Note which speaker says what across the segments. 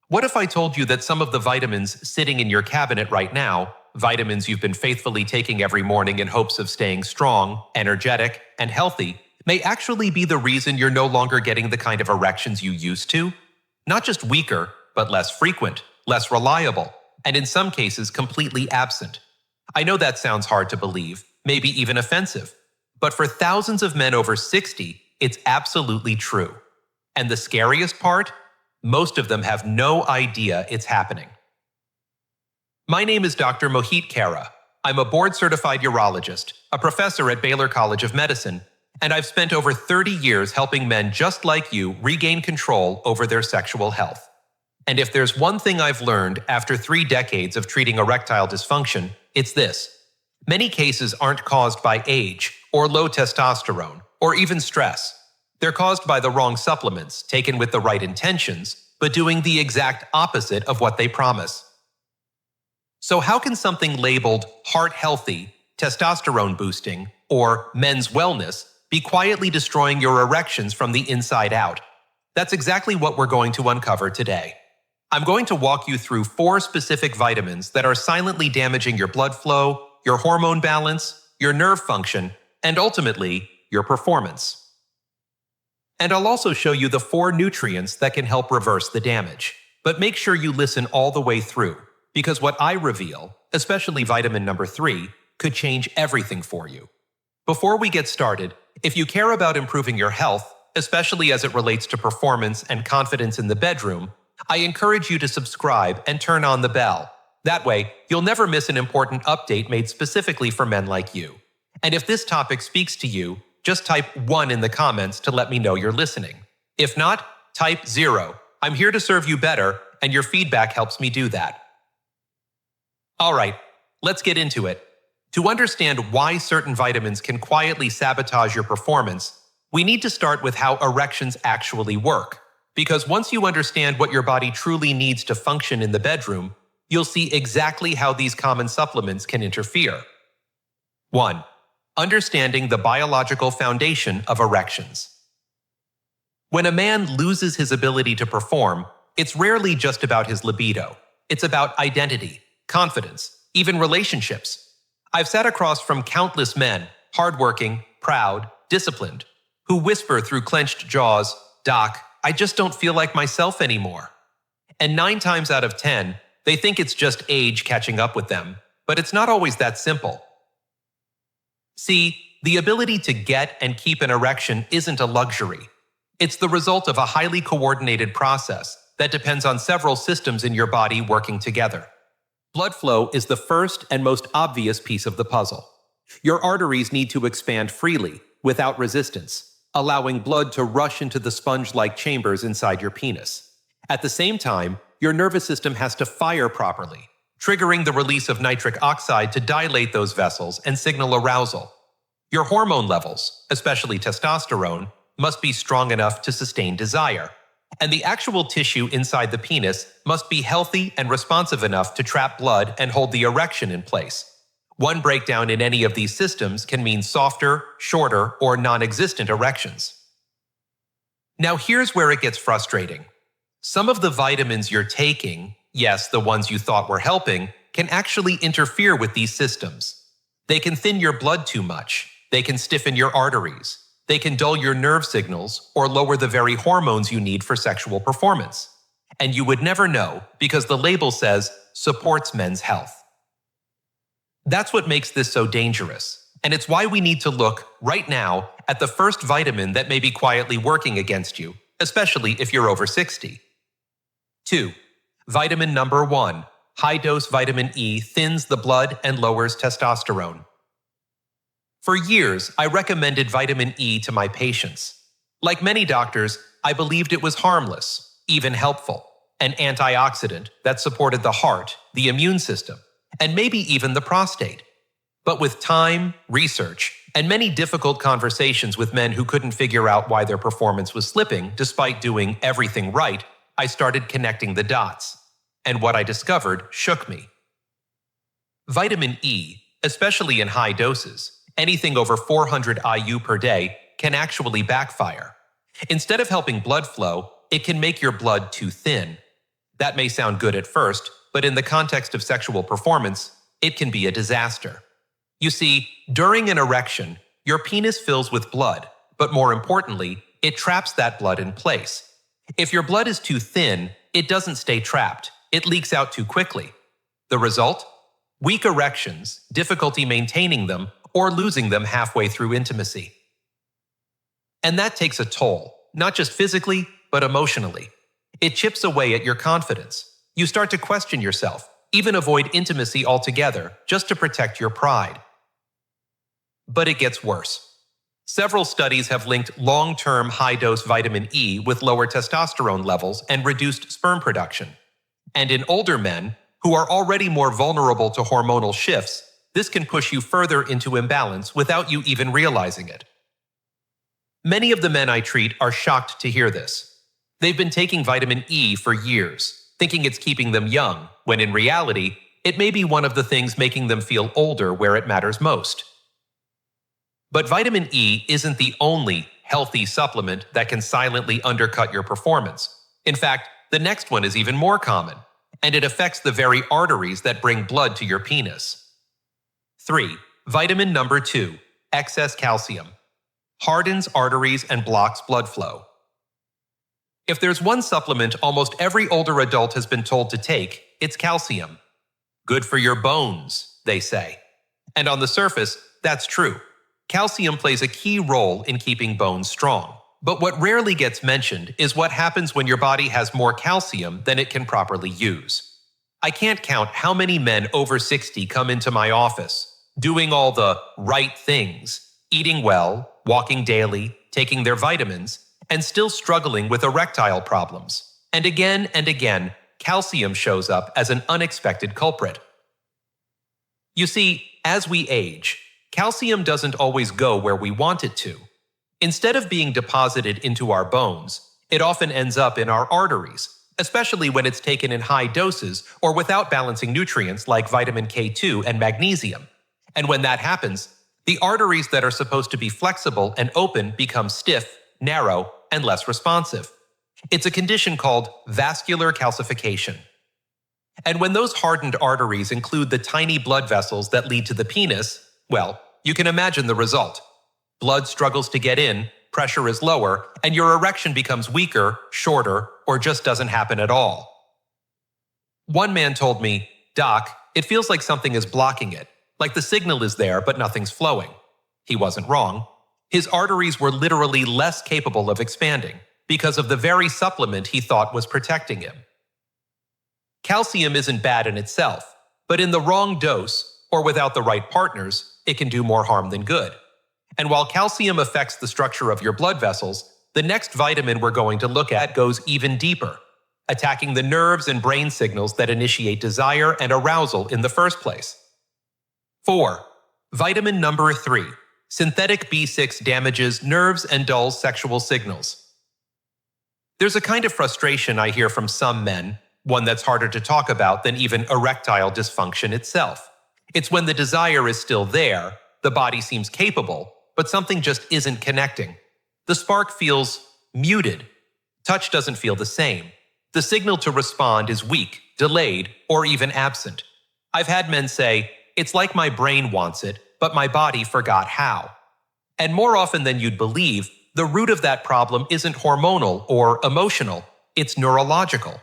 Speaker 1: What if I told you that some of the vitamins sitting in your cabinet right now, vitamins you've been faithfully taking every morning in hopes of staying strong, energetic, and healthy, may actually be the reason you're no longer getting the kind of erections you used to? Not just weaker, but less frequent, less reliable, and in some cases completely absent. I know that sounds hard to believe, maybe even offensive, but for thousands of men over 60, it's absolutely true. And the scariest part? Most of them have no idea it's happening. My name is Dr. Mohit Kara. I'm a board-certified urologist, a professor at Baylor College of Medicine, and I've spent over 30 years helping men just like you regain control over their sexual health. And if there's one thing I've learned after 3 decades of treating erectile dysfunction, it's this. Many cases aren't caused by age, or low testosterone, or even stress. They're caused by the wrong supplements, taken with the right intentions, but doing the exact opposite of what they promise. So how can something labeled heart healthy, testosterone boosting, or men's wellness be quietly destroying your erections from the inside out? That's exactly what we're going to uncover today. I'm going to walk you through 4 specific vitamins that are silently damaging your blood flow, your hormone balance, your nerve function, and ultimately, your performance. And I'll also show you the 4 nutrients that can help reverse the damage. But make sure you listen all the way through, because what I reveal, especially vitamin number 3, could change everything for you. Before we get started, if you care about improving your health, especially as it relates to performance and confidence in the bedroom, I encourage you to subscribe and turn on the bell. That way, you'll never miss an important update made specifically for men like you. And if this topic speaks to you, just type 1 in the comments to let me know you're listening. If not, type 0. I'm here to serve you better, and your feedback helps me do that. All right, let's get into it. To understand why certain vitamins can quietly sabotage your performance, we need to start with how erections actually work. Because once you understand what your body truly needs to function in the bedroom, you'll see exactly how these common supplements can interfere. 1. Understanding the biological foundation of erections. When a man loses his ability to perform, it's rarely just about his libido. It's about identity, confidence, even relationships. I've sat across from countless men, hardworking, proud, disciplined, who whisper through clenched jaws, "Doc, I just don't feel like myself anymore." And 9 times out of 10, they think it's just age catching up with them, but it's not always that simple. See, the ability to get and keep an erection isn't a luxury. It's the result of a highly coordinated process that depends on several systems in your body working together. Blood flow is the first and most obvious piece of the puzzle. Your arteries need to expand freely, without resistance, allowing blood to rush into the sponge-like chambers inside your penis. At the same time, your nervous system has to fire properly, triggering the release of nitric oxide to dilate those vessels and signal arousal. Your hormone levels, especially testosterone, must be strong enough to sustain desire. And the actual tissue inside the penis must be healthy and responsive enough to trap blood and hold the erection in place. One breakdown in any of these systems can mean softer, shorter, or non-existent erections. Now here's where it gets frustrating. Some of the vitamins you're taking, yes, the ones you thought were helping, can actually interfere with these systems. They can thin your blood too much. They can stiffen your arteries. They can dull your nerve signals or lower the very hormones you need for sexual performance. And you would never know because the label says, supports men's health. That's what makes this so dangerous. And it's why we need to look, right now, at the first vitamin that may be quietly working against you, especially if you're over 60. 2. Vitamin number 1. High-dose vitamin E thins the blood and lowers testosterone. For years, I recommended vitamin E to my patients. Like many doctors, I believed it was harmless, even helpful, an antioxidant that supported the heart, the immune system, and maybe even the prostate. But with time, research, and many difficult conversations with men who couldn't figure out why their performance was slipping despite doing everything right, I started connecting the dots. And what I discovered shook me. Vitamin E, especially in high doses, anything over 400 IU per day, can actually backfire. Instead of helping blood flow, it can make your blood too thin. That may sound good at first, but in the context of sexual performance, it can be a disaster. You see, during an erection, your penis fills with blood, but more importantly, it traps that blood in place. If your blood is too thin, it doesn't stay trapped. It leaks out too quickly. The result? Weak erections, difficulty maintaining them, or losing them halfway through intimacy. And that takes a toll, not just physically, but emotionally. It chips away at your confidence. You start to question yourself, even avoid intimacy altogether, just to protect your pride. But it gets worse. Several studies have linked long-term high-dose vitamin E with lower testosterone levels and reduced sperm production. And in older men, who are already more vulnerable to hormonal shifts, this can push you further into imbalance without you even realizing it. Many of the men I treat are shocked to hear this. They've been taking vitamin E for years, thinking it's keeping them young, when in reality, it may be one of the things making them feel older where it matters most. But vitamin E isn't the only healthy supplement that can silently undercut your performance. In fact, the next one is even more common, and it affects the very arteries that bring blood to your penis. 3. Vitamin number 2, excess calcium. Hardens arteries and blocks blood flow. If there's one supplement almost every older adult has been told to take, it's calcium. Good for your bones, they say. And on the surface, that's true. Calcium plays a key role in keeping bones strong. But what rarely gets mentioned is what happens when your body has more calcium than it can properly use. I can't count how many men over 60 come into my office, doing all the right things, eating well, walking daily, taking their vitamins, and still struggling with erectile problems. And again, calcium shows up as an unexpected culprit. You see, as we age, calcium doesn't always go where we want it to. Instead of being deposited into our bones, it often ends up in our arteries, especially when it's taken in high doses or without balancing nutrients like vitamin K2 and magnesium. And when that happens, the arteries that are supposed to be flexible and open become stiff, narrow, and less responsive. It's a condition called vascular calcification. And when those hardened arteries include the tiny blood vessels that lead to the penis, well, you can imagine the result. Blood struggles to get in, pressure is lower, and your erection becomes weaker, shorter, or just doesn't happen at all. One man told me, "Doc, it feels like something is blocking it, like the signal is there but nothing's flowing." He wasn't wrong. His arteries were literally less capable of expanding because of the very supplement he thought was protecting him. Calcium isn't bad in itself, but in the wrong dose, or without the right partners, it can do more harm than good. And while calcium affects the structure of your blood vessels, the next vitamin we're going to look at goes even deeper, attacking the nerves and brain signals that initiate desire and arousal in the first place. 4. Vitamin number 3. Synthetic B6 damages nerves and dulls sexual signals. There's a kind of frustration I hear from some men, one that's harder to talk about than even erectile dysfunction itself. It's when the desire is still there, the body seems capable, but something just isn't connecting. The spark feels muted. Touch doesn't feel the same. The signal to respond is weak, delayed, or even absent. I've had men say, "It's like my brain wants it, but my body forgot how." And more often than you'd believe, the root of that problem isn't hormonal or emotional, it's neurological.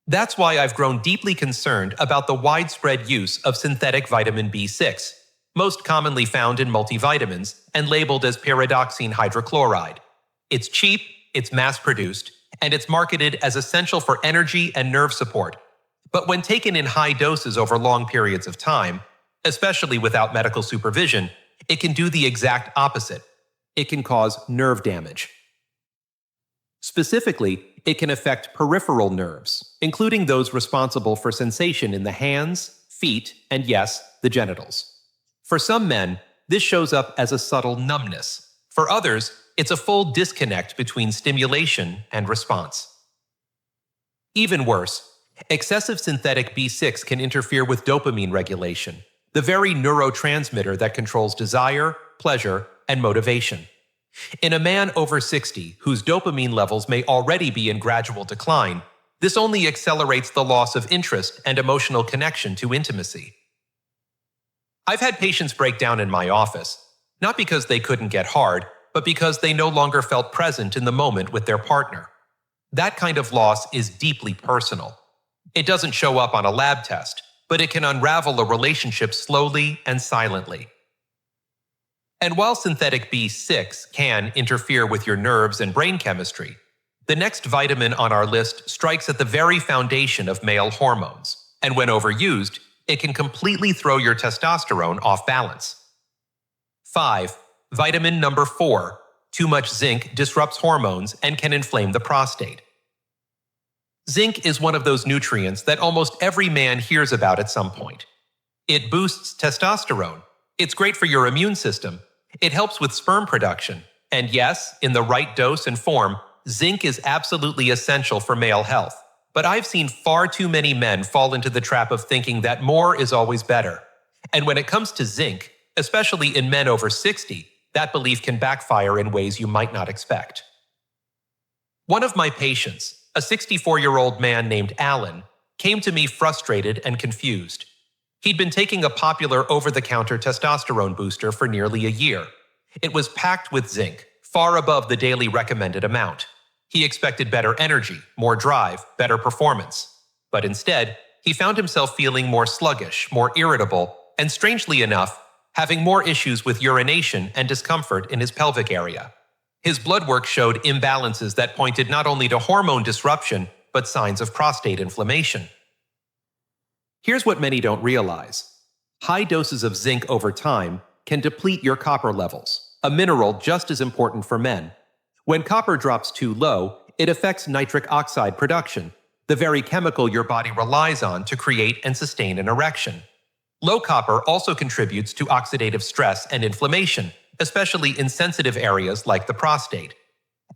Speaker 1: That's why I've grown deeply concerned about the widespread use of synthetic vitamin B6, most commonly found in multivitamins and labeled as pyridoxine hydrochloride. It's cheap, it's mass-produced, and it's marketed as essential for energy and nerve support. But when taken in high doses over long periods of time, especially without medical supervision, it can do the exact opposite. It can cause nerve damage. Specifically, it can affect peripheral nerves, including those responsible for sensation in the hands, feet, and yes, the genitals. For some men, this shows up as a subtle numbness. For others, it's a full disconnect between stimulation and response. Even worse, excessive synthetic B6 can interfere with dopamine regulation, the very neurotransmitter that controls desire, pleasure, and motivation. In a man over 60 whose dopamine levels may already be in gradual decline, This only accelerates the loss of interest and emotional connection to intimacy. I've had patients break down in my office, not because they couldn't get hard, but because they no longer felt present in the moment with their partner. That kind of loss is deeply personal. It doesn't show up on a lab test, but it can unravel a relationship slowly and silently. And while synthetic B6 can interfere with your nerves and brain chemistry, the next vitamin on our list strikes at the very foundation of male hormones, and when overused, it can completely throw your testosterone off balance. 5. Vitamin number 4. Too much zinc disrupts hormones and can inflame the prostate. Zinc is one of those nutrients that almost every man hears about at some point. It boosts testosterone. It's great for your immune system. It helps with sperm production. And yes, in the right dose and form, zinc is absolutely essential for male health. But I've seen far too many men fall into the trap of thinking that more is always better. And when it comes to zinc, especially in men over 60, that belief can backfire in ways you might not expect. One of my patients, a 64-year-old man named Alan, came to me frustrated and confused. He'd been taking a popular over-the-counter testosterone booster for nearly a year. It was packed with zinc, far above the daily recommended amount. He expected better energy, more drive, better performance. But instead, he found himself feeling more sluggish, more irritable, and strangely enough, having more issues with urination and discomfort in his pelvic area. His blood work showed imbalances that pointed not only to hormone disruption, but signs of prostate inflammation. Here's what many don't realize. High doses of zinc over time can deplete your copper levels, a mineral just as important for men. When copper drops too low, it affects nitric oxide production, the very chemical your body relies on to create and sustain an erection. Low copper also contributes to oxidative stress and inflammation, especially in sensitive areas like the prostate.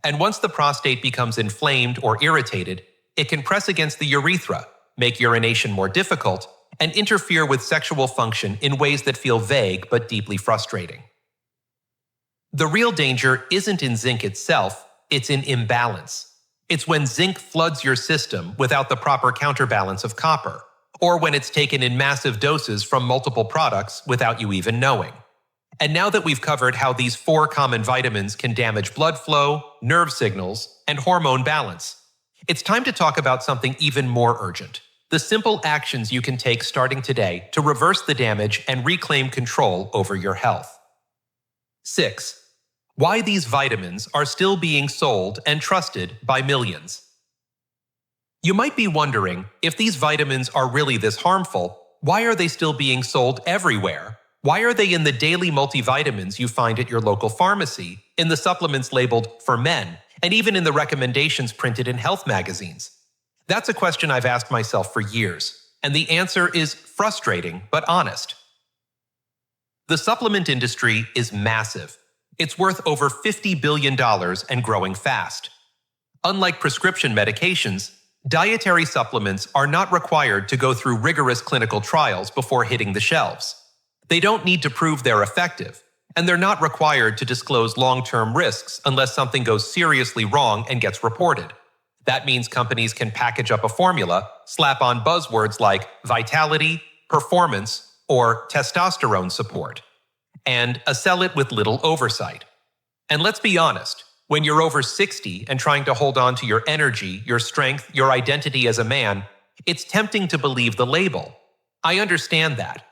Speaker 1: And once the prostate becomes inflamed or irritated, it can press against the urethra, make urination more difficult, and interfere with sexual function in ways that feel vague but deeply frustrating. The real danger isn't in zinc itself, it's in imbalance. It's when zinc floods your system without the proper counterbalance of copper, or when it's taken in massive doses from multiple products without you even knowing. And now that we've covered how these 4 common vitamins can damage blood flow, nerve signals, and hormone balance, it's time to talk about something even more urgent: the simple actions you can take starting today to reverse the damage and reclaim control over your health. 6. Why these vitamins are still being sold and trusted by millions. You might be wondering, if these vitamins are really this harmful, why are they still being sold everywhere? Why are they in the daily multivitamins you find at your local pharmacy, in the supplements labeled for men, and even in the recommendations printed in health magazines? That's a question I've asked myself for years, and the answer is frustrating but honest. The supplement industry is massive. It's worth over $50 billion and growing fast. Unlike prescription medications, dietary supplements are not required to go through rigorous clinical trials before hitting the shelves. They don't need to prove they're effective, and they're not required to disclose long-term risks unless something goes seriously wrong and gets reported. That means companies can package up a formula, slap on buzzwords like vitality, performance, or testosterone support, and sell it with little oversight. And let's be honest, when you're over 60 and trying to hold on to your energy, your strength, your identity as a man, it's tempting to believe the label. I understand that.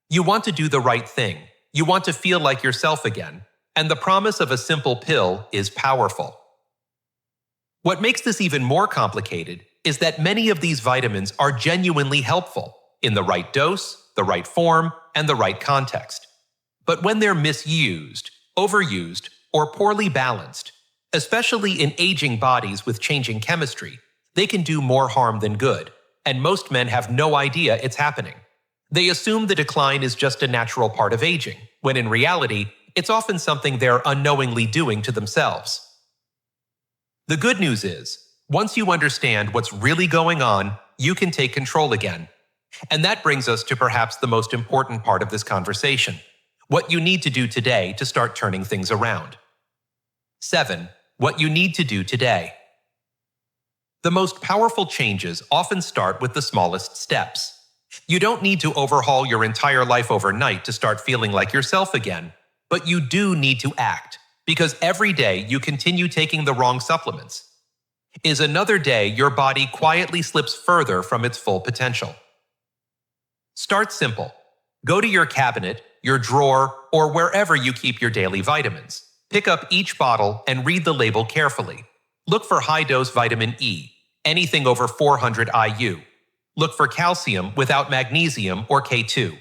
Speaker 1: You want to do the right thing. You want to feel like yourself again. And the promise of a simple pill is powerful. What makes this even more complicated is that many of these vitamins are genuinely helpful in the right dose, the right form, and the right context. But when they're misused, overused, or poorly balanced, especially in aging bodies with changing chemistry, they can do more harm than good, and most men have no idea it's happening. They assume the decline is just a natural part of aging, when in reality, it's often something they're unknowingly doing to themselves. The good news is, once you understand what's really going on, you can take control again. And that brings us to perhaps the most important part of this conversation: what you need to do today to start turning things around. 7. What you need to do today. The most powerful changes often start with the smallest steps. You don't need to overhaul your entire life overnight to start feeling like yourself again, but you do need to act, because every day you continue taking the wrong supplements is another day your body quietly slips further from its full potential. Start simple. Go to your cabinet, your drawer, or wherever you keep your daily vitamins. Pick up each bottle and read the label carefully. Look for high-dose vitamin E, anything over 400 IU. Look for calcium without magnesium or K2.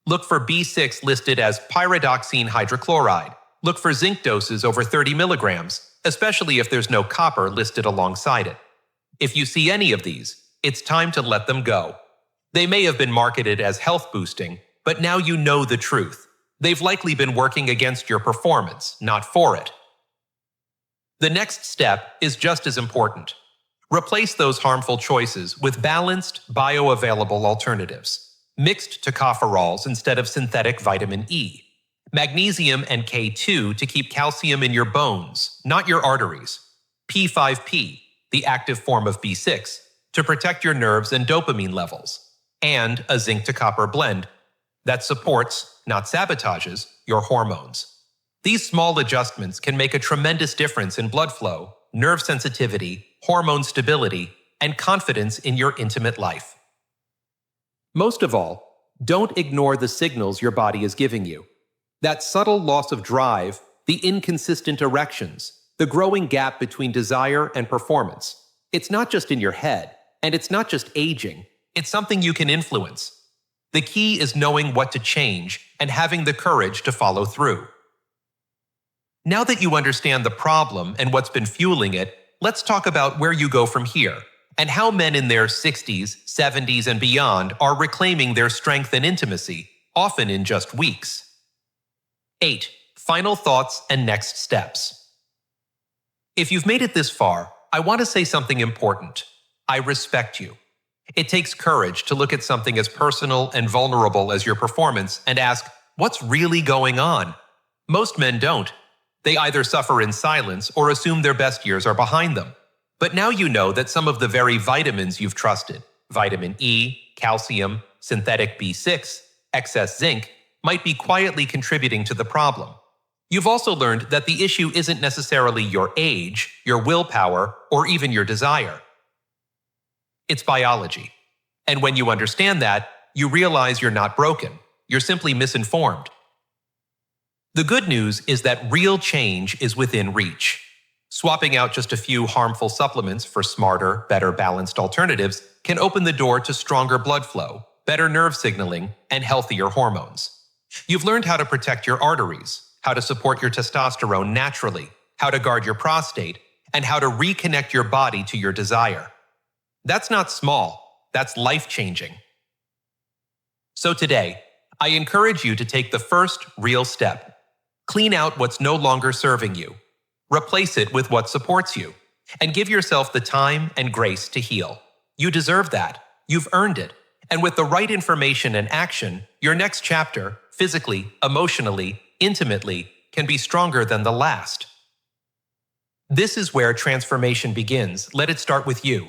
Speaker 1: Look for B6 listed as pyridoxine hydrochloride. Look for zinc doses over 30 milligrams, especially if there's no copper listed alongside it. If you see any of these, it's time to let them go. They may have been marketed as health boosting, but now you know the truth. They've likely been working against your performance, not for it. The next step is just as important. Replace those harmful choices with balanced, bioavailable alternatives. Mixed tocopherols instead of synthetic vitamin E. Magnesium and K2 to keep calcium in your bones, not your arteries. P5P, the active form of B6, to protect your nerves and dopamine levels. And a zinc to copper blend that supports, not sabotages, your hormones. These small adjustments can make a tremendous difference in blood flow, nerve sensitivity, hormone stability, and confidence in your intimate life. Most of all, don't ignore the signals your body is giving you. That subtle loss of drive, the inconsistent erections, the growing gap between desire and performance. It's not just in your head, and it's not just aging. It's something you can influence. The key is knowing what to change and having the courage to follow through. Now that you understand the problem and what's been fueling it, let's talk about where you go from here and how men in their 60s, 70s, and beyond are reclaiming their strength and intimacy, often in just weeks. 8. Final thoughts and next steps. If you've made it this far, I want to say something important. I respect you. It takes courage to look at something as personal and vulnerable as your performance and ask, what's really going on? Most men don't. They either suffer in silence or assume their best years are behind them. But now you know that some of the very vitamins you've trusted, vitamin E, calcium, synthetic B6, excess zinc, might be quietly contributing to the problem. You've also learned that the issue isn't necessarily your age, your willpower, or even your desire. It's biology. And when you understand that, you realize you're not broken. You're simply misinformed. The good news is that real change is within reach. Swapping out just a few harmful supplements for smarter, better balanced alternatives can open the door to stronger blood flow, better nerve signaling, and healthier hormones. You've learned how to protect your arteries, how to support your testosterone naturally, how to guard your prostate, and how to reconnect your body to your desire. That's not small, that's life-changing. So today, I encourage you to take the first real step. Clean out what's no longer serving you. Replace it with what supports you. And give yourself the time and grace to heal. You deserve that. You've earned it. And with the right information and action, your next chapter, physically, emotionally, intimately, can be stronger than the last. This is where transformation begins. Let it start with you.